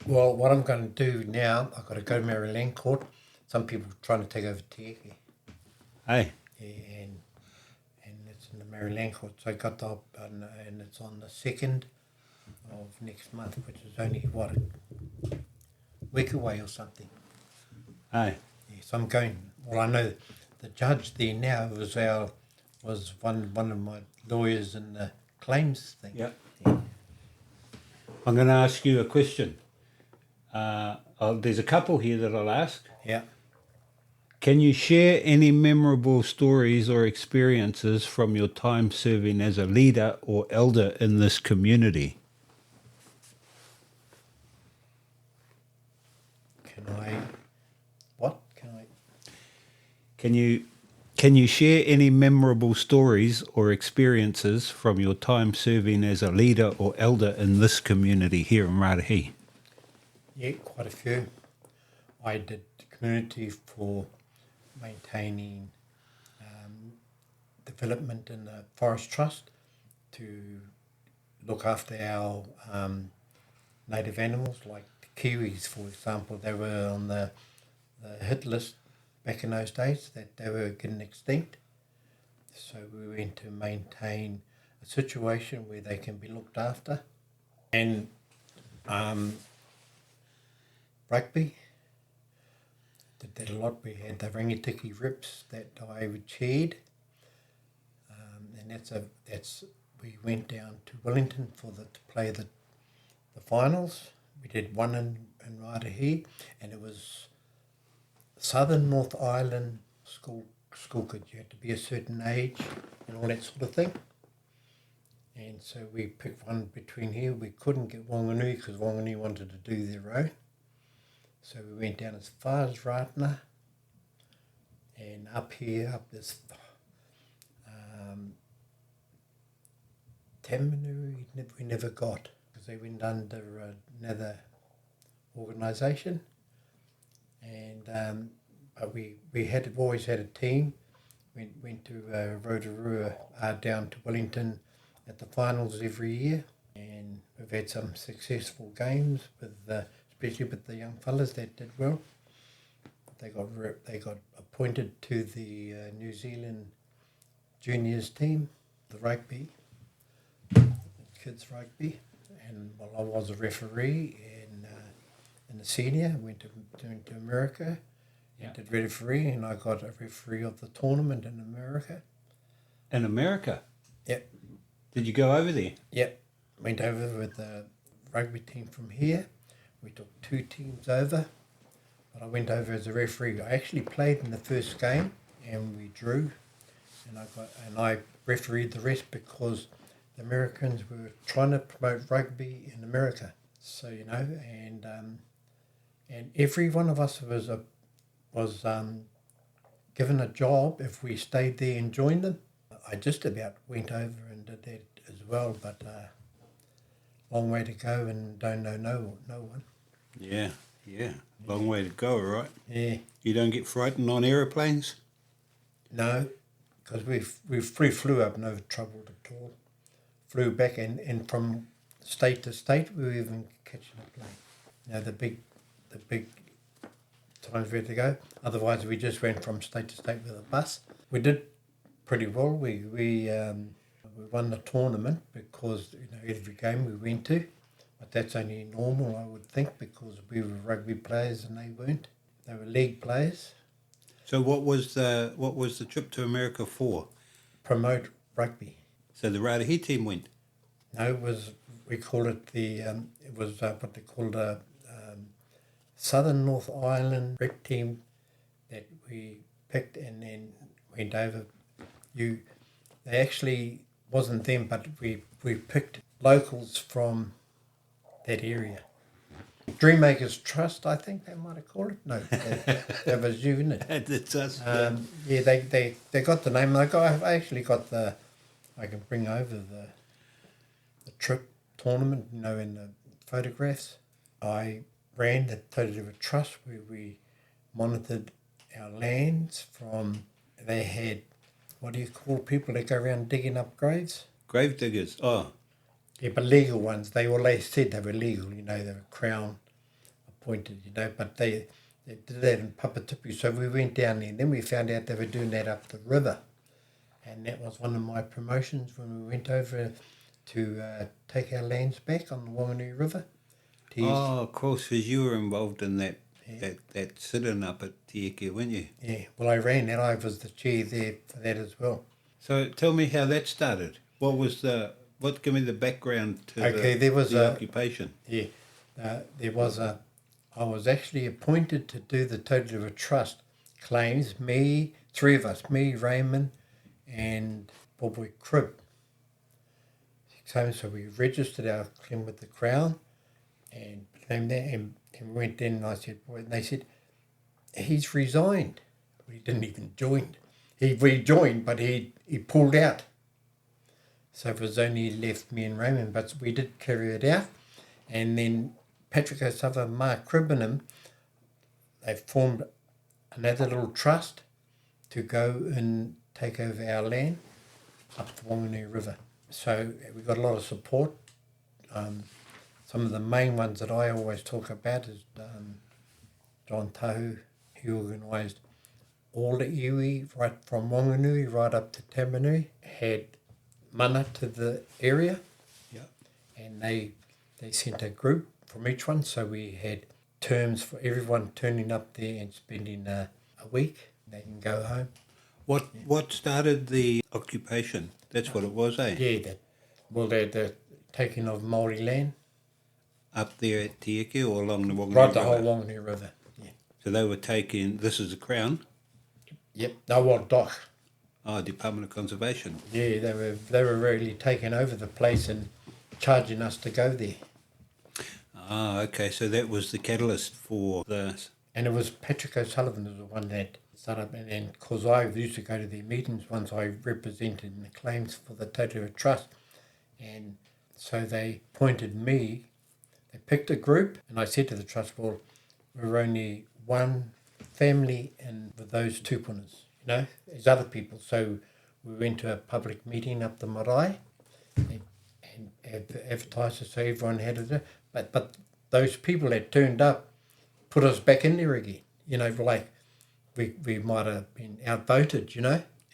Well, what I'm going to do now, I've got to go to Maryland Court. Some people are trying to take over Tieke. Hey, Yeah, and it's in the Maryland Court. So I got the and it's on the 2nd of next month, which is only, what, a week away or something. hey. Yeah, so I'm going. Well, I know the judge there now was one of my lawyers in the claims thing. Yep. Yeah. I'm going to ask you a question. There's a couple here that I'll ask. Yeah. Can you share any memorable stories or experiences from your time serving as a leader or elder in this community? Can I? What can I? Can you share any memorable stories or experiences from your time serving as a leader or elder in this community here in Raetihi? Yeah, quite a few. I did community for maintaining development in the Forest Trust to look after our native animals like the kiwis, for example. They were on the hit list back in those days that they were getting extinct. So we went to maintain a situation where they can be looked after. And rugby, did that a lot. We had the Rangitiki Rips that I chaired, and that's we went down to Wellington to play the finals. We did one in Raetihi, and it was Southern North Island school kids. You had to be a certain age and all that sort of thing. And so we picked one between here. We couldn't get Wanganui because Wanganui wanted to do their own. So we went down as far as Ratana and up this Tamanui we never got because they went under another organisation. And but we had always had a team. We went to Rotorua down to Wellington at the finals every year, and we've had some successful games with especially with the young fellas that did well. They got appointed to the New Zealand juniors team, the rugby, kids rugby, and while I was a referee in the senior, went to America, Yeah. did referee, and I got a referee of the tournament in America. In America? Yep. Did you go over there? Yep. Went over with the rugby team from here. We took 2 teams over, but I went over as a referee. I actually played in the first game, and we drew, and I refereed the rest because the Americans were trying to promote rugby in America. So and every one of us was given a job if we stayed there and joined them. I just about went over and did that as well, but long way to go and don't know no one. Yeah. Long way to go, right? Yeah. You don't get frightened on aeroplanes? No, because we flew up, no trouble at all. Flew back and from state to state, we were even catching a plane. The big times we had to go. Otherwise, we just went from state to state with a bus. We did pretty well. We won the tournament because every game we went to, but that's only normal, I would think, because we were rugby players and they weren't. They were league players. So what was the trip to America for? Promote rugby. So the Raetihi team went? No, we call it it was what they called a Southern North Island rep team that we picked and then went over. They actually wasn't them, but we picked locals from that area. Dreammakers Trust, I think they might have called it. No, that was you, isn't it? That's us. Yeah, they got the name. I actually got I can bring over the trip tournament, in the photographs. I ran the Totally Trust where we monitored our lands from, they had, what do you call people that go around digging up graves? Grave diggers. Oh. Yeah, but legal ones. They said they were legal, they were Crown appointed, but they did that in Papatipu. So we went down there, and then we found out they were doing that up the river. And that was one of my promotions when we went over to take our lands back on the Wanganui River. Oh, of course, because you were involved in that sit-in up at Tieke, weren't you? Yeah, well, I ran that. I was the chair there for that as well. So tell me how that started. Give me the background to there was the occupation. Yeah, I was actually appointed to do the Total River Trust claims, three of us, me, Raymond, and Boboy Crib. So we registered our claim with the Crown and claimed that, and we went in, and I said, and they said, he's resigned. Well, he didn't even join. He rejoined, but he pulled out. So it was only left me and Raymond, but we did carry it out. And then Patrick O'Sullivan, Mark Cribbenham, they formed another little trust to go and take over our land up the Wanganui River. So we got a lot of support. Some of the main ones that I always talk about is John Tahu. He organised all the iwi right from Wanganui right up to Tamanui, had mana to the area, and they sent a group from each one, so we had terms for everyone turning up there and spending a week. They can go home. What started the occupation? That's what it was, eh? Yeah, the taking of Māori land. Up there at Tieke or along the Wanganui River? Right, the whole Wanganui River, yeah. So they were taking, this is the Crown? Yep, no, well, DOC. Oh, Department of Conservation. Yeah, they were really taking over the place and charging us to go there. Ah, okay, so that was the catalyst for the... And it was Patrick O'Sullivan was the one that started up, and because I used to go to their meetings once I represented in the claims for the Total River Trust, and so they appointed me. They picked a group, and I said to the trust, well, we're only one family and with those tupunas, there's other people. So we went to a public meeting up the marae and advertised it so everyone had it. But those people that turned up put us back in there again. Like we might have been outvoted,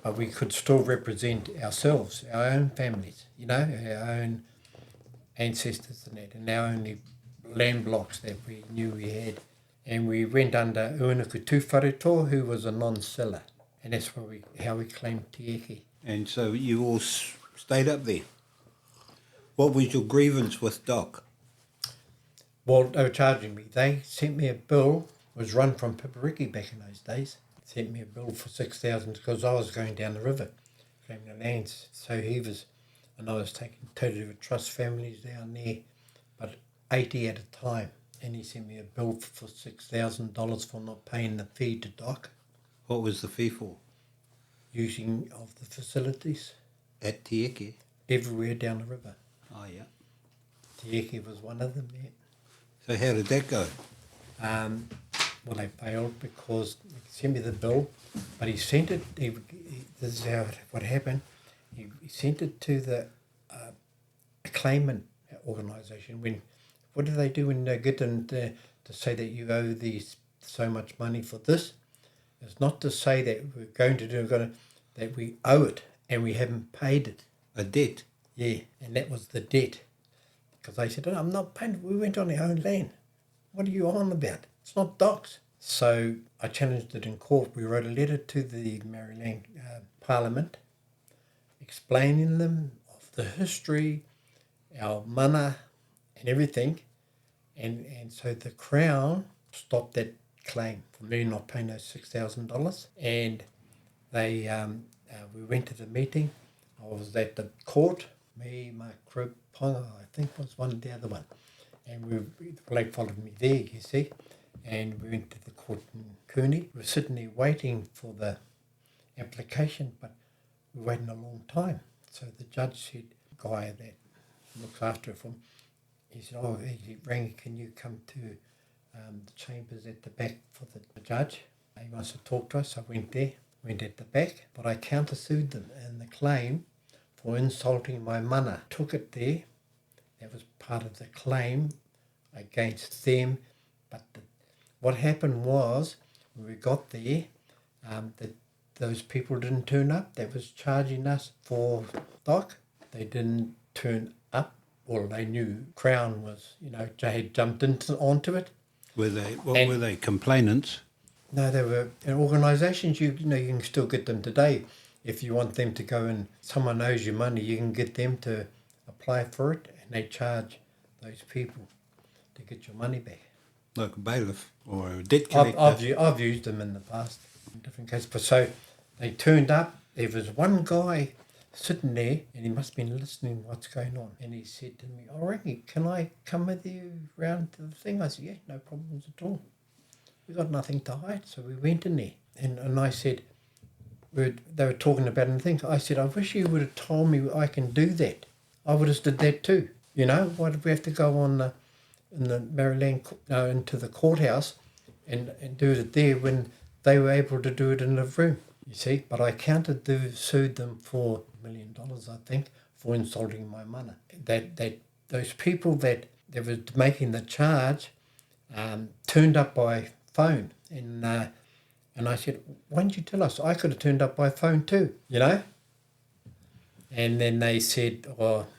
but we could still represent ourselves, our own families, our own ancestors and our only land blocks that we knew we had. And we went under Uinuku Tūwhareto, who was a non-seller. And that's how we claimed Tieke. And so you all stayed up there. What was your grievance with DOC? Well, they were charging me. They sent me a bill, was run from Pipariki back in those days. Sent me a bill for 6,000 because I was going down the river, claiming the lands. So and I was taking Total River Trust families down there, but 80 at a time. And he sent me a bill for $6,000 for not paying the fee to DOC. What was the fee for? Using of the facilities. At Tieke? Everywhere down the river. Oh, yeah. Tieke was one of them, yeah. So how did that go? Well, they failed because he sent me the bill, but he sent it, this is what happened, he sent it to the claimant organisation. What do they do when they get them to say that you owe these so much money for this? It's not to say that we're going to do, that we owe it and we haven't paid it. A debt? Yeah, and that was the debt. Because they said, I'm not paying, we went on our own land. What are you on about? It's not DOC's. So I challenged it in court. We wrote a letter to the Maryland Parliament explaining them of the history, our mana and everything. And so the Crown stopped that claim for me not paying those $6,000. And they we went to the meeting. I was at the court. Me, Mark Crib, Ponga, I think was one of the other one. And they followed me there, you see. And we went to the court in Cooney. We were sitting there waiting for the application, but we were waiting a long time. So the judge said, the guy that looks after it from, he said, he rang, can you come to the chambers at the back for the judge? He wants to talk to us. I went there, went at the back, but I countersued them and the claim for insulting my mana. Took it there. That was part of the claim against them, but the what happened was, when we got there, that those people didn't turn up. That was charging us for dock. They didn't turn up. Well, they knew Crown was, they had jumped onto it. Were they complainants? No, they were organisations. You can still get them today. If you want them to go and someone owes you money, you can get them to apply for it, and they charge those people to get your money back. Like a bailiff or a debt collector? I've used them in the past, in different cases. But so they turned up. There was one guy sitting there, and he must have been listening what's going on. And he said to me, "Oh, Rangi, can I come with you round to the thing?" I said, "Yeah, no problems at all. We got nothing to hide." So we went in there, and I said, they were talking about anything. I said, "I wish you would have told me I can do that. I would have did that too. Why did we have to go on in the Maryland, into the courthouse and do it there when they were able to do it in the room?" You see, but I sued them for $1 million, I think, for insulting my mana. That those people that were making the charge turned up by phone, and I said, "Why didn't you tell us? I could have turned up by phone too, And then they said,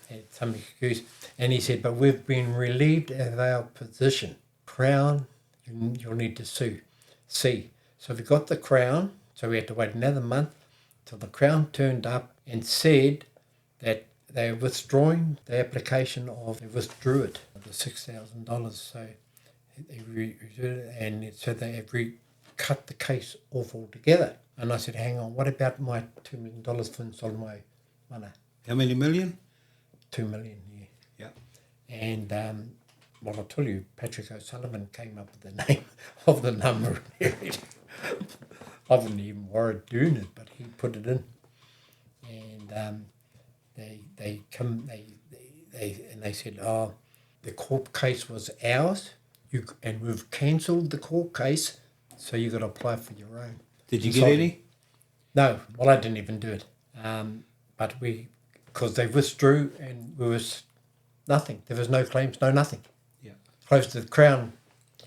had some excuse, and he said, "But we've been relieved of our position. Crown, you'll need to sue." So we got the Crown, so we had to wait another month till the Crown turned up and said that they were withdrawing the application they withdrew it, the $6,000. So they cut the case off altogether. And I said, "Hang on, what about my $2 million for insulting my mana?" How many million? 2 million, yeah. Yeah. And I'll tell you, Patrick O'Sullivan came up with the name of the number. I wouldn't even worry doing it, but he put it in. And they said, "Oh, the court case was ours, and we've cancelled the court case, so you've got to apply for your own." Did you get any? No, well, I didn't even do it. But because they withdrew and we was nothing. There was no claims, no nothing. Yeah. Close to the Crown,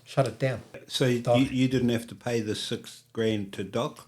shut it down. So you didn't have to pay the $6,000 to dock?